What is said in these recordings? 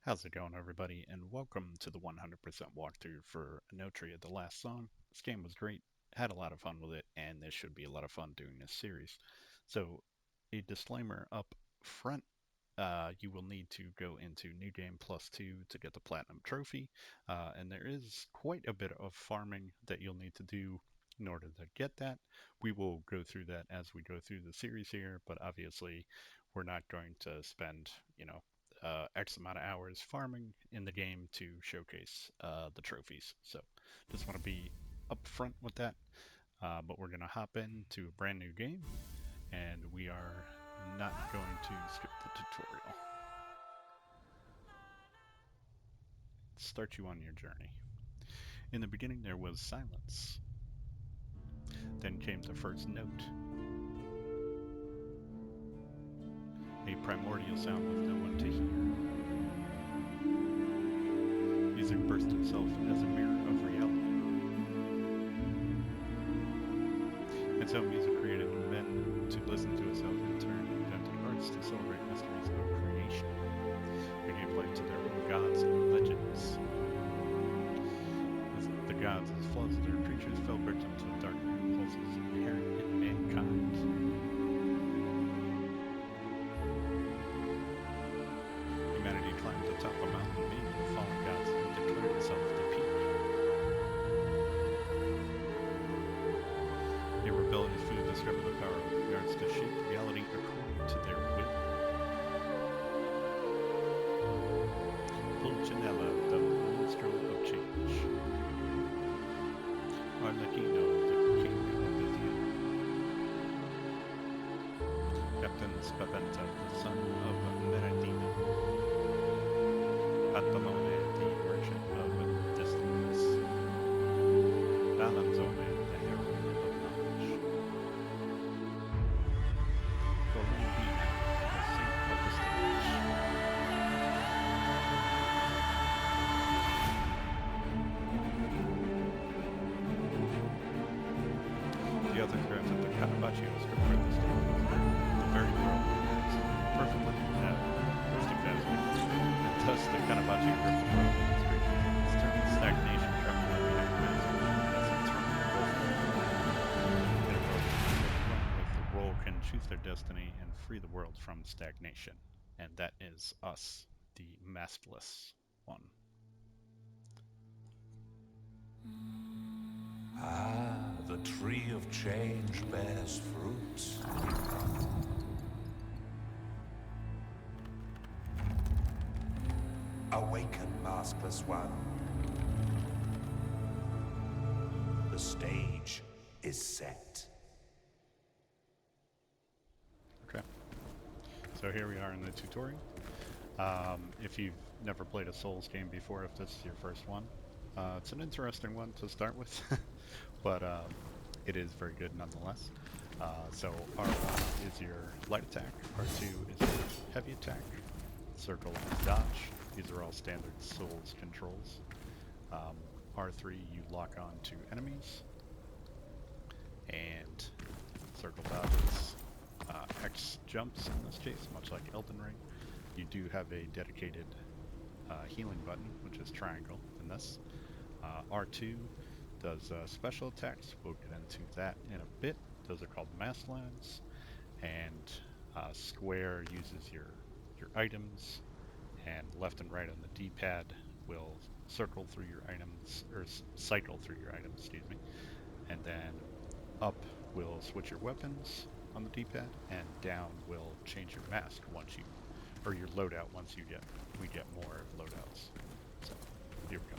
How's it going, everybody? And welcome to the 100% walkthrough for Enotria, the last song. This game was great, had a lot of fun with it, and this should be a lot of fun doing this series. So, a disclaimer up front, you will need to go into New Game Plus 2 to get the Platinum Trophy, and there is quite a bit of farming that you'll need to do in order to get that. We will go through that as we go through the series here, but obviously, we're not going to spend, X amount of hours farming in the game to showcase the trophies. So just want to be upfront with that. But we're going to hop into a brand new game, and we are not going to skip the tutorial. Start you on your journey. In the beginning, there was silence. Then came the first note, a primordial sound with no one to hear. Music burst itself as a mirror of reality. And so music created men to listen to itself in turn, invented arts to celebrate mysteries of creation. We gave life to their own gods and legends. As the gods, as flaws of their creatures, fell victim to the dark impulses inherent in mankind. Humanity climbed atop a mountain named the fallen gods and declared itself the peak. A rebellious few discovered the power of the gods to shape reality according to their will. Pulcinella, the minstrel of change. Arlecchino, the king of the field. Captain Spaventa, the son of Meradina. Patamone, the merchant of destinies. Valanzone, the herald of knowledge. Columbina, the saint of the stage. The other crafted the Canovaccio script for the stage. The very world is perfectly roasting fast. And thus the Canovaccio gripped the world with its creatures. Its term stagnation trapped the behind master as eternal role. In a world with the role can choose their destiny and free the world from stagnation. And that is us, the Maskless One. Ah, the tree of change bears fruits. Awaken, Maskless One. The stage is set. Okay. So here we are in the tutorial. If you've never played a Souls game before, if this is your first one, it's an interesting one to start with, but it is very good nonetheless. So R1 is your light attack, R2 is your heavy attack, circle is dodge. These are all standard Souls controls. R3 you lock on to enemies, and circle dodges. X jumps in this case, much like Elden Ring. You do have a dedicated healing button, which is triangle in this. R2 does special attacks. We'll get into that in a bit. Those are called mass lines. And square uses your items, and left and right on the D-pad will circle through your items, or cycle through your items, excuse me. And then up will switch your weapons on the D-pad, and down will change your mask once you, or your loadout once we get more loadouts. So here we go.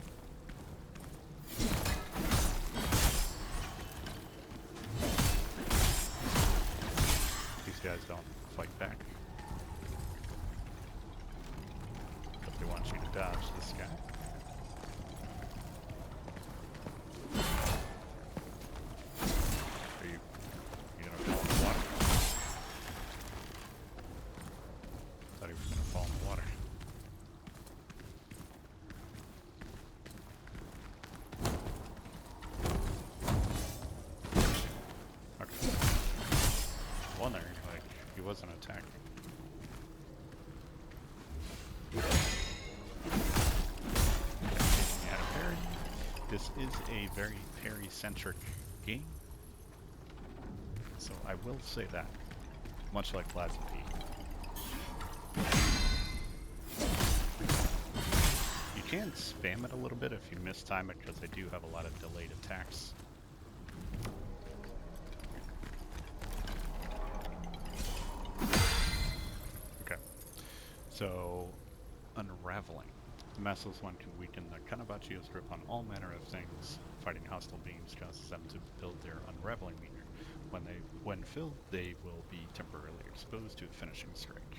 These guys don't fight back, but they want you to dodge this guy. Are you gonna fall in the water? Thought he was gonna fall in the water. Okay. One there, like, he wasn't attacking. is a very parry-centric game, so I will say that, much like Last P. You can spam it a little bit if you mistime it, because they do have a lot of delayed attacks. Okay, so unraveling. The Maskless One can weaken the Canovaccio's grip on all manner of things. Fighting hostile beams causes them to build their unraveling meter. When filled, they will be temporarily exposed to a finishing strike.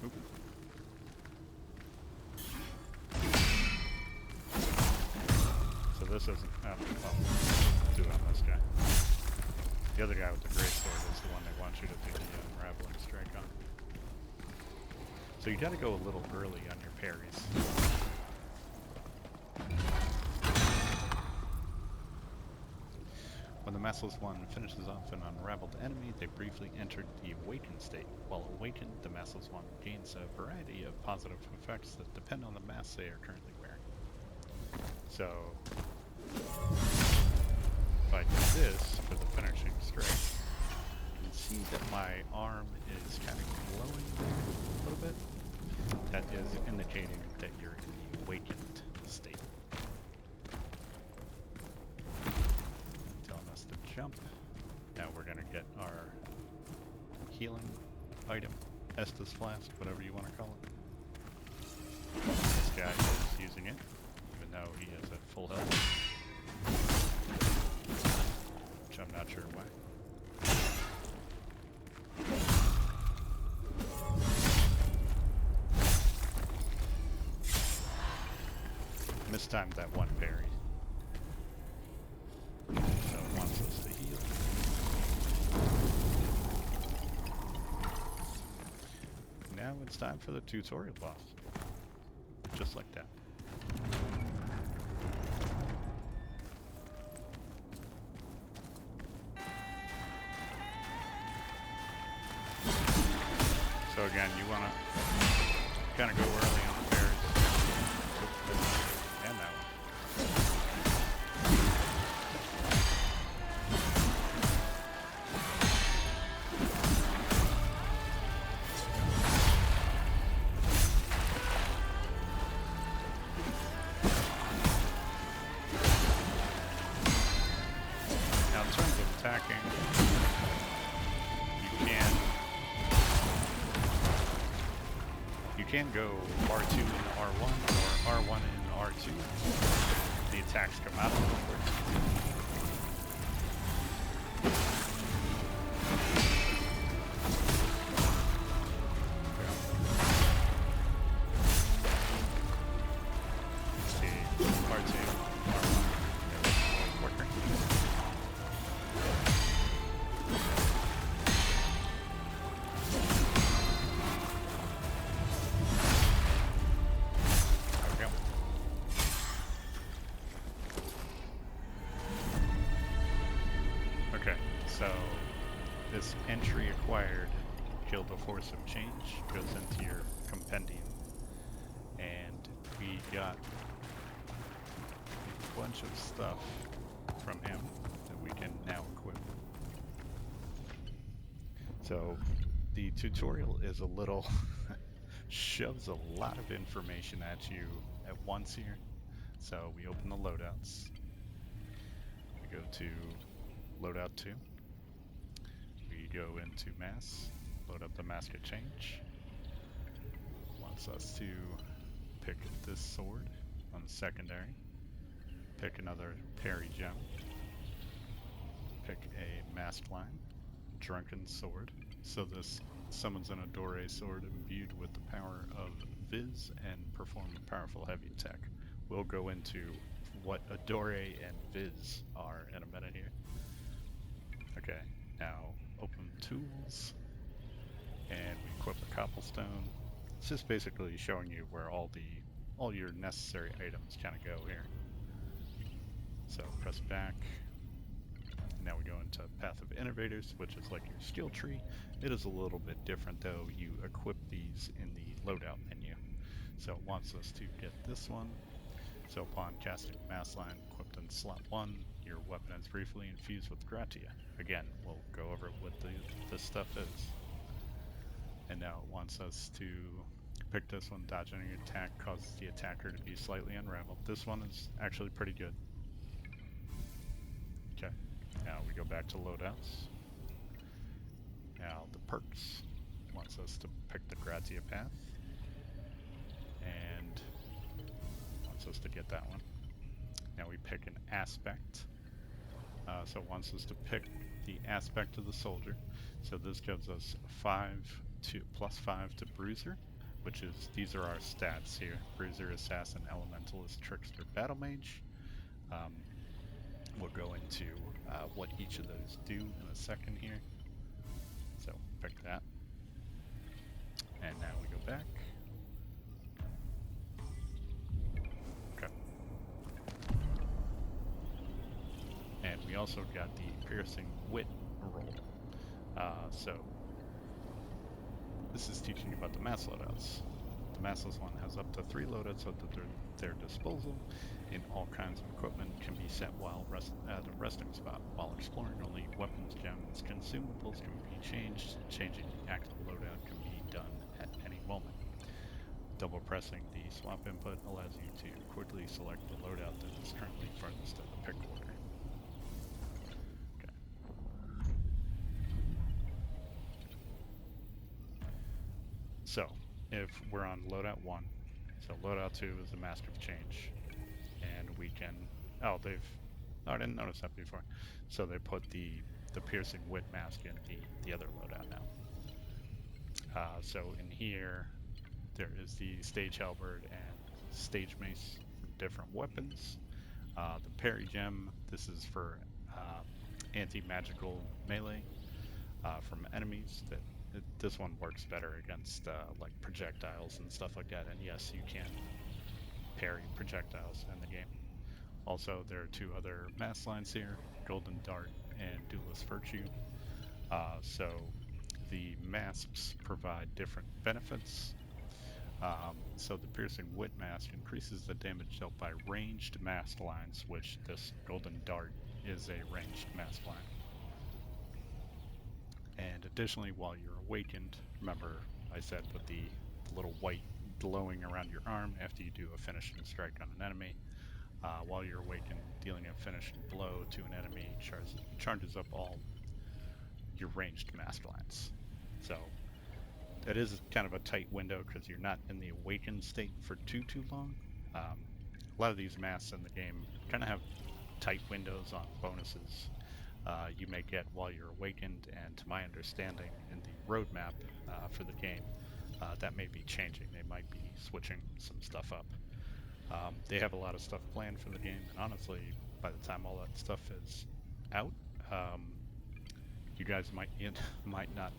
Oop. So this isn't. Well, do it on this guy. The other guy with the great sword is the one they want you to do the unraveling strike on. So you gotta go a little early on your parries. When the Maskless One finishes off an unraveled enemy, they briefly enter the awakened state. While awakened, the Maskless One gains a variety of positive effects that depend on the mask they are currently wearing. So, if I do this for the finishing strike, you can see that my arm is kind of glowing a little bit. That is indicating that you're in the awakened state. Telling us to jump. Now we're going to get our healing item, Estus Flask, whatever you want to call it. This guy is using it, even though he is at full health. Which I'm not sure why. Mistimed that one parry. So it wants us to heal. Now it's time for the tutorial boss. Just like that. So again, you want to kind of go early on the parries. And that one. Now in terms of attacking, you can go R2 in R1 or R1 in R2. The attacks come out of the board. See, R2, R1, quicker. So, this entry acquired Kill the Force of Change goes into your compendium, and we got a bunch of stuff from him that we can now equip. So, the tutorial is a little shoves a lot of information at you at once here. So we open the loadouts. We go to loadout 2. We go into mass, load up the mask of change. Wants us to pick this sword on the secondary. Pick another parry gem. Pick a masked line, drunken sword. So this summons an Ardore sword imbued with the power of Viz and perform a powerful heavy attack. We'll go into what Ardore and Viz are in a minute here. Okay, now open tools, and we equip a cobblestone. It's just basically showing you where all your necessary items kind of go here. So press back. Now we go into Path of Innovators, which is like your skill tree. It is a little bit different though. You equip these in the loadout menu. So it wants us to get this one. So upon casting Mass Line equipped in slot 1, your weapon is briefly infused with gratia. Again, we'll go over what this stuff is. And now it wants us to pick this one. Dodging an attack causes the attacker to be slightly unraveled. This one is actually pretty good. Okay, now we go back to loadouts. Now the perks wants us to pick the gratia path. And wants us to get that one. Now we pick an aspect. So it wants us to pick the aspect of the soldier. So this gives us +5 to bruiser, which is, these are our stats here: bruiser, assassin, elementalist, trickster, battle mage. We'll go into what each of those do in a second here. So pick that. And now we go back. Okay. And we also got the piercing wit roll. So this is teaching you about the mass loadouts. The Maskless One has up to 3 loadouts at their disposal, and all kinds of equipment can be set while at a resting spot. While exploring, only weapons, gems, consumables can be changed. Changing the active loadout can be done at any moment. Double pressing the swap input allows you to quickly select the loadout that is currently farthest in the pick order. Okay. So, if we're on loadout 1, so loadout 2 is the Mask of Change, and we can, oh, I didn't notice that before. So they put the piercing wit mask in the other loadout now. So in here, there is the stage halberd and stage mace for different weapons. The parry gem, this is for anti-magical melee from enemies. This one works better against like projectiles and stuff like that. And yes, you can parry projectiles in the game. Also, there are 2 other mass lines here: Golden Dart and Duelist Virtue. So the masks provide different benefits. So the piercing wit mask increases the damage dealt by ranged mask lines, which this Golden Dart is a ranged mask line. And additionally, while you're awakened, remember I said with the little white glowing around your arm after you do a finishing strike on an enemy, while you're awakened, dealing a finishing blow to an enemy charges up all your ranged mask lines. So that is kind of a tight window because you're not in the awakened state for too long. A lot of these masks in the game kind of have tight windows on bonuses you may get while you're awakened, and to my understanding in the roadmap for the game, that may be changing. They might be switching some stuff up. They have a lot of stuff planned for the game, and honestly, by the time all that stuff is out, you guys might not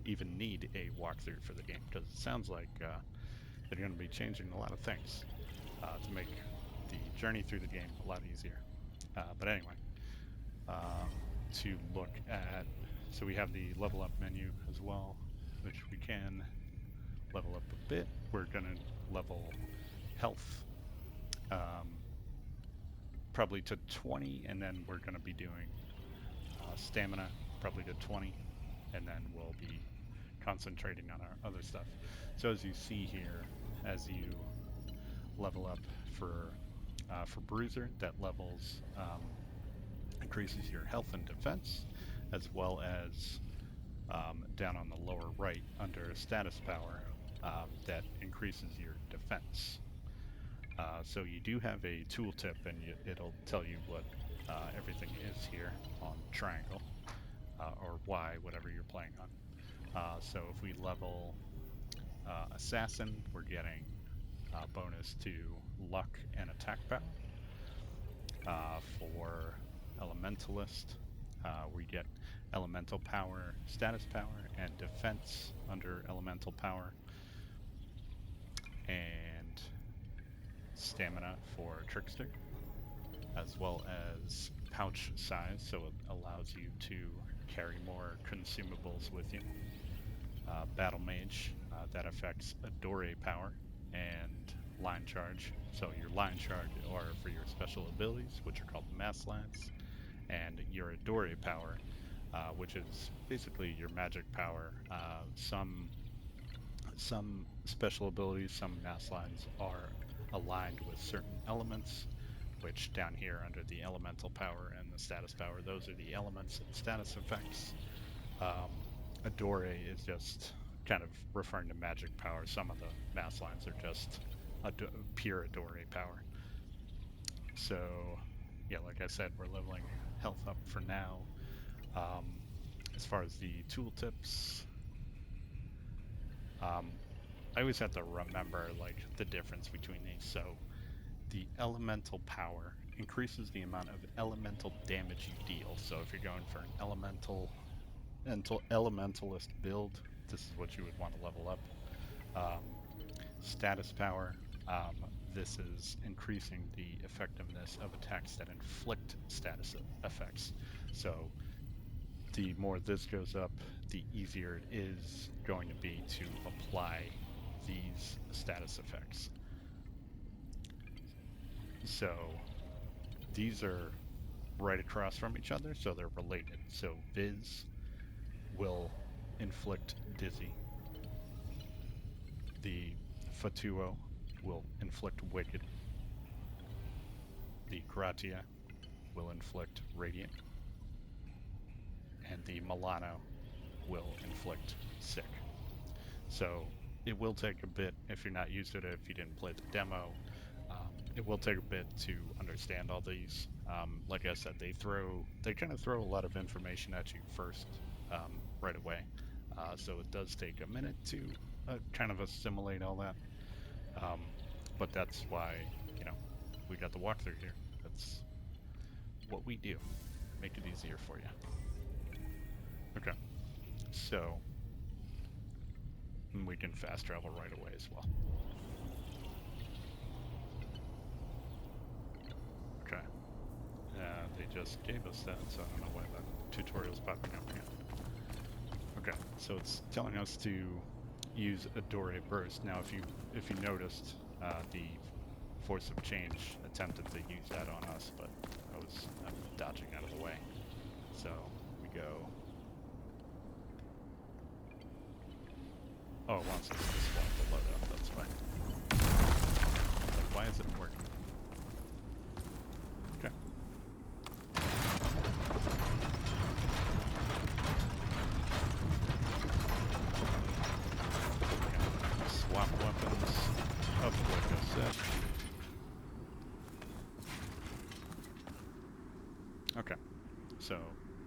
even need a walkthrough for the game, because it sounds like they're going to be changing a lot of things to make the journey through the game a lot easier. But anyway, to look at, so we have the level up menu as well, which we can level up a bit. We're going to level health probably to 20, and then we're going to be doing stamina probably to 20, and then we'll be concentrating on our other stuff. So as you see here, as you level up for Bruiser, that levels increases your health and defense, as well as down on the lower right under status power, that increases your defense. So you do have a tooltip, and it'll tell you what everything is here on triangle or Y, whatever you're playing on. So if we level assassin, we're getting bonus to luck and attack power. For elementalist, we get elemental power, status power, and defense under elemental power, and stamina for trickster, as well as pouch size, so it allows you to carry more consumables with you. Battle mage, that affects Ardore power and line charge. So your line charge are for your special abilities, which are called mass lines, and your Ardore power, which is basically your magic power. Some special abilities, some mass lines are aligned with certain elements, which down here under the elemental power and the status power, those are the elements and status effects. Adore is just kind of referring to magic power. Some of the mass lines are just pure Adore power. So, yeah, like I said, we're leveling health up for now. Um, as far as the tooltips, I always have to remember like the difference between these. So the elemental power increases the amount of elemental damage you deal. So if you're going for an elementalist build, this is what you would want to level up. Um, Status power. This is increasing the effectiveness of attacks that inflict status effects. So the more this goes up, the easier it is going to be to apply these status effects. So these are right across from each other, so they're related. So Viz will inflict Dizzy. The Fatuo will inflict Wicked. The Gratia will inflict Radiant. And the Milano will inflict Sick. So it will take a bit if you're not used to it, if you didn't play the demo. It will take a bit to understand all these. Like I said, they kind of throw a lot of information at you first, right away. So it does take a minute to kind of assimilate all that. But that's why, you know, we got the walkthrough here. That's what we do. Make it easier for you. Okay, so we can fast travel right away as well. Okay, they just gave us that, so I don't know why that tutorial's popping up again. Okay, so it's telling us to use Adore Burst. Now, if you noticed, the Force of Change attempted to use that on us, but I'm dodging out of the way. So we go. Oh, it wants us to swap the loadout. That's why. Like, why is it working? Okay. Swap weapons up like I said. Okay, so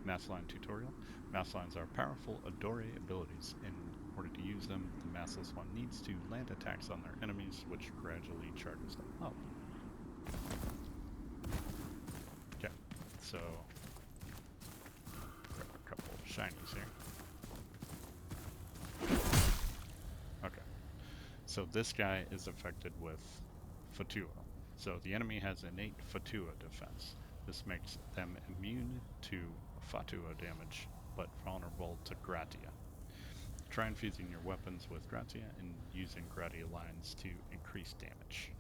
mass line tutorial. Mass lines are powerful Adore abilities. In order to use them, the Maskless One needs to land attacks on their enemies, which gradually charges them up. Okay, so grab a couple of shinies here. Okay, so this guy is affected with Fatuo. So the enemy has innate Fatuo defense. This makes them immune to Fatuo damage, but vulnerable to Gratia. Try infusing your weapons with Gratia and using Gratia lines to increase damage.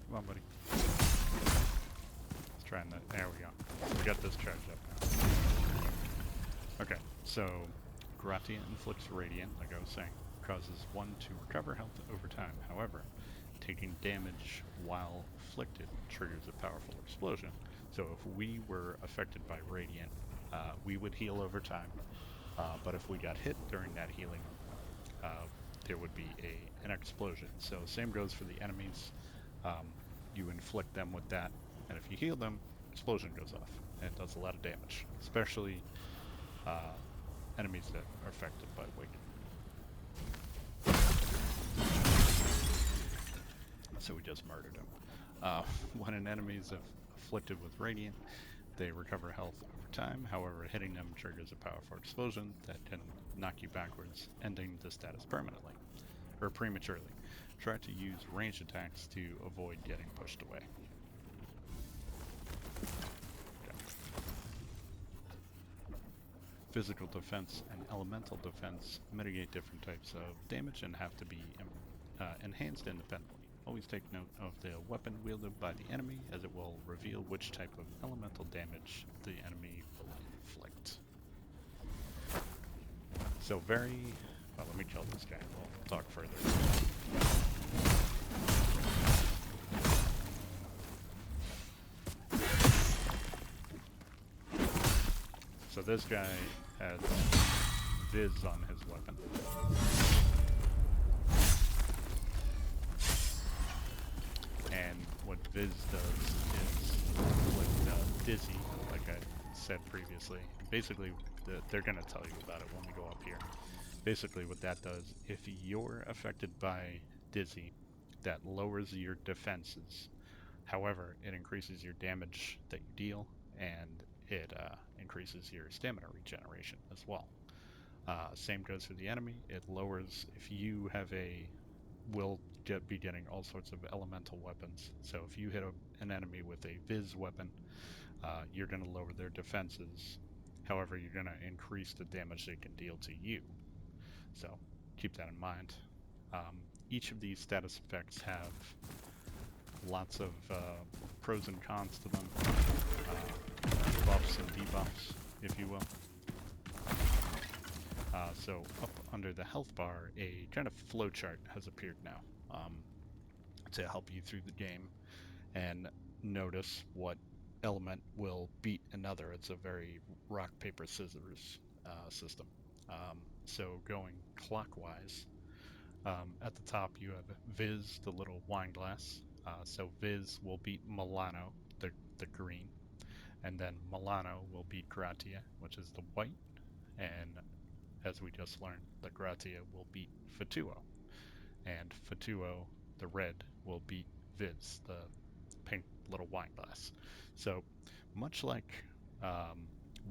Come on, buddy. Let's try and there we go. We got this charged up now. Okay, so Gratia inflicts Radiant, like I was saying, causes one to recover health over time. However, taking damage while afflicted triggers a powerful explosion. So if we were affected by Radiant, we would heal over time. But if we got hit during that healing, there would be an explosion. So same goes for the enemies. You inflict them with that, and if you heal them, explosion goes off, and it does a lot of damage, especially enemies that are affected by Wicked. So we just murdered him. When an enemy is afflicted with Radiant, They recover health over time, however, hitting them triggers a powerful explosion that can knock you backwards, ending the status permanently, or prematurely. Try to use ranged attacks to avoid getting pushed away. Okay. Physical defense and elemental defense mitigate different types of damage and have to be enhanced independently. Always take note of the weapon wielded by the enemy, as it will reveal which type of elemental damage the enemy will inflict. So very... Well, let me kill this guy. We'll talk further. So this guy has Viz on his weapon. And what Viz does is with Dizzy, like I said previously. Basically, they're going to tell you about it when we go up here. Basically, what that does, if you're affected by Dizzy, that lowers your defenses. However, it increases your damage that you deal, and it increases your stamina regeneration as well. Same goes for the enemy. It lowers, if you have will be getting all sorts of elemental weapons. So if you hit an enemy with a Viz weapon, you're going to lower their defenses. However, you're going to increase the damage they can deal to you. So keep that in mind. Each of these status effects have lots of pros and cons to them, buffs and debuffs, if you will. So up under the health bar, a kind of flowchart has appeared now to help you through the game and notice what element will beat another. It's a very rock, paper, scissors system. So going clockwise, at the top you have Viz, the little wine glass. So Viz will beat Milano, the green, and then Milano will beat Gratia, which is the white, and as we just learned, the Gratia will beat Fatuo, and Fatuo, the red, will beat Viz, the pink little wine glass. So much like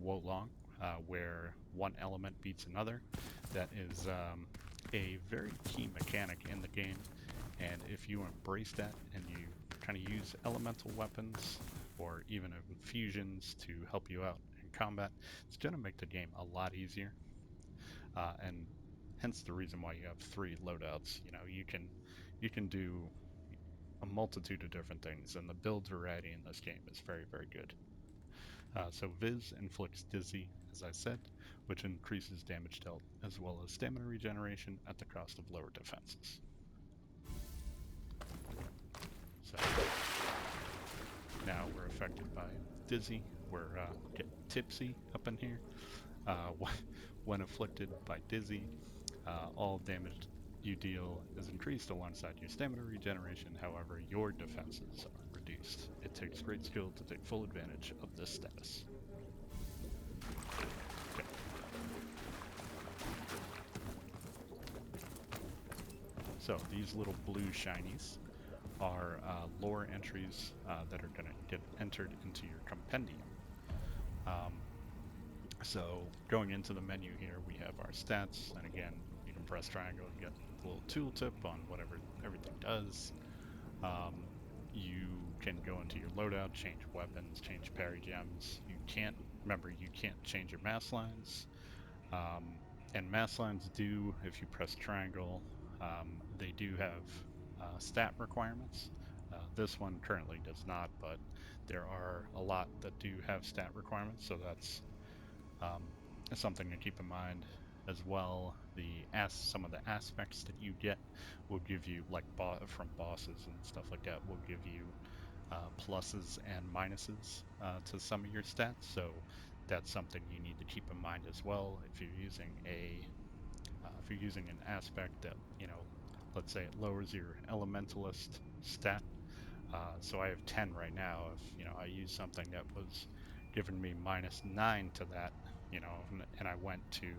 Wolong, where one element beats another, that is a very key mechanic in the game, and if you embrace that and you kind of use elemental weapons or even infusions to help you out in combat, it's going to make the game a lot easier. And hence the reason why you have 3 loadouts. You know, you can do a multitude of different things, and the build variety in this game is very, very good. So Viz inflicts Dizzy, as I said, which increases damage dealt, as well as stamina regeneration at the cost of lower defenses. So now we're affected by Dizzy. We're getting tipsy up in here. When afflicted by Dizzy, all damage you deal is increased alongside your stamina regeneration. However, your defenses are reduced. It takes great skill to take full advantage of this status. Okay. So these little blue shinies are lore entries that are going to get entered into your compendium. So going into the menu here, we have our stats, and again, you can press triangle and get a little tooltip on whatever everything does. You can go into your loadout, change weapons, change parry gems. You can't change your mass lines. And mass lines do, if you press triangle, they do have stat requirements. This one currently does not, but there are a lot that do have stat requirements, so that's um, something to keep in mind as well. Some of the aspects that you get will give you, like from bosses and stuff like that, will give you pluses and minuses to some of your stats. So that's something you need to keep in mind as well. If you're using an aspect that, let's say it lowers your elementalist stat. So I have 10 right now. If I use something that was giving me -9 to that, and I went to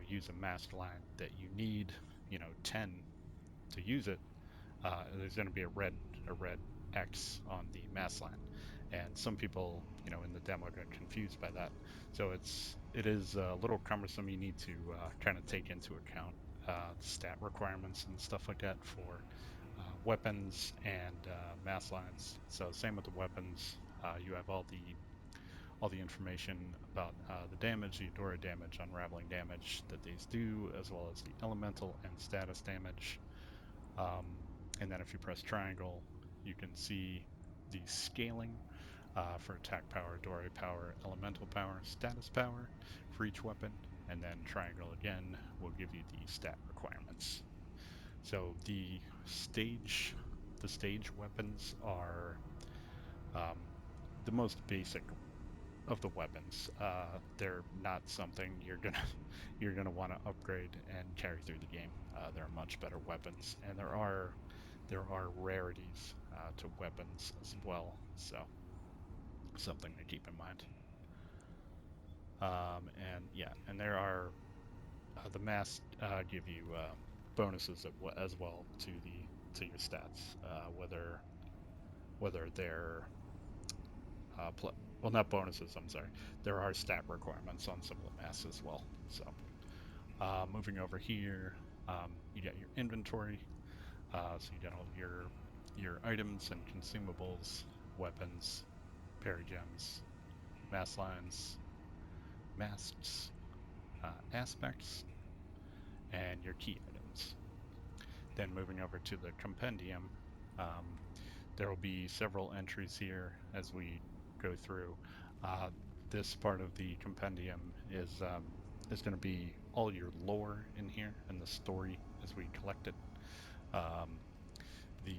use a mask line that you need 10 to use it, there's going to be a red X on the mask line, And some people, in the demo got confused by that. So it is a little cumbersome. You need to kind of take into account stat requirements and stuff like that for weapons and mass lines. So same with the weapons. You have all the information about the damage, the Ardore damage, unraveling damage that these do, as well as the elemental and status damage. Um, and then if you press triangle, you can see the scaling for attack power, Ardore power, elemental power, status power for each weapon. And then triangle again will give you the stat requirements. So the stage weapons are um, the most basic of the weapons. They're not something you're gonna want to upgrade and carry through the game. They're much better weapons, and there are rarities to weapons as well, so something to keep in mind. And yeah, and there are the masks give you bonuses as well to your stats, whether they're well, not bonuses. I'm sorry. There are stat requirements on some of the masks as well. So moving over here, you got your inventory. So you got all your items and consumables, weapons, paragems, mass lines, masks, aspects, and your key items. Then moving over to the compendium, um, there will be several entries here as we go through. Uh, this part of the compendium is going to be all your lore in here and the story as we collect it. Um, the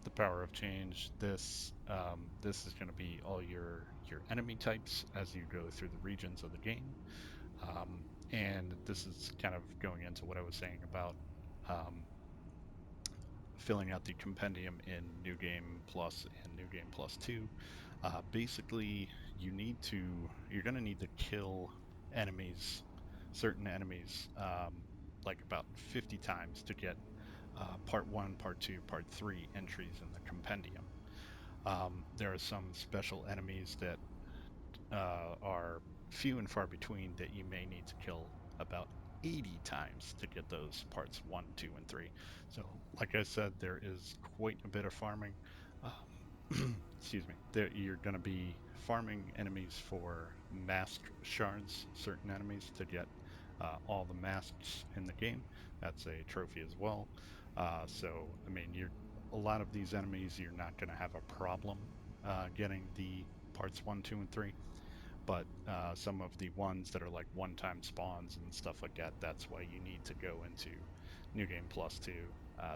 the power of change. This is going to be all your enemy types as you go through the regions of the game. Um, and this is kind of going into what I was saying about um, filling out the compendium in New Game Plus and New Game Plus 2. Basically, you're going to need to kill enemies, certain enemies, like about 50 times to get Part 1, Part 2, Part 3 entries in the compendium. There are some special enemies that are few and far between that you may need to kill about 80 times to get those parts 1, 2, and 3. So, like I said, there is quite a bit of farming. Excuse me. You're going to be farming enemies for mask shards, certain enemies, to get all the masks in the game. That's a trophy as well. So, I mean, a lot of these enemies, you're not going to have a problem getting the parts 1, 2, and 3, but some of the ones that are like one-time spawns and stuff like that, that's why you need to go into New Game Plus 2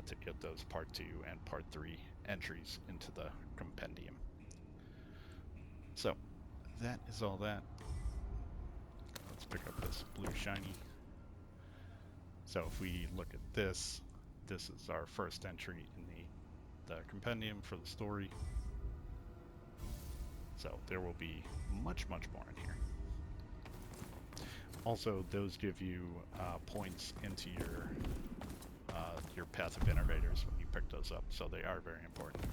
to get those Part 2 and Part 3 entries into the compendium. So that is all that. Let's pick up this blue shiny. So if we look at this is our first entry in the compendium for the story. So there will be much more in here. Also, those give you points into your path of innovators when you pick those up, so they are very important.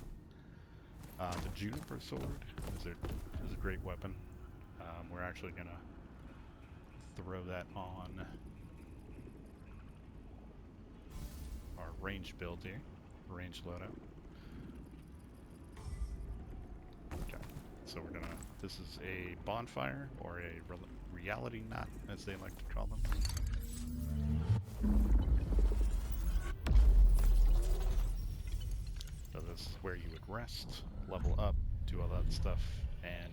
The juniper sword is a great weapon. We're actually gonna throw that on our range build here, range loadout. Okay, so we're gonna. This is a bonfire or a reality knot, as they like to call them. So this is where you would rest, level up, do all that stuff, and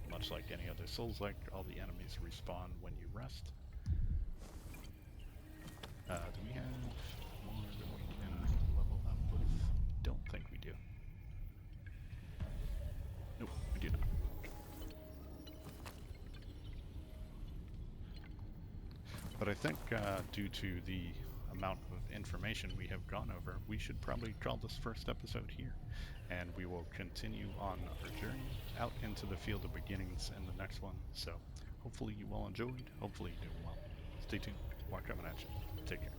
much like any other Soulsike, all the enemies respawn when you rest. Do we have more that we can level up with? Don't think we do. Nope, we do not. But I think due to the amount of information we have gone over, we should probably call this first episode here. And we will continue on our journey out into the field of beginnings in the next one. So hopefully you all enjoyed. Hopefully you're doing well. Stay tuned. More coming at you. Take care.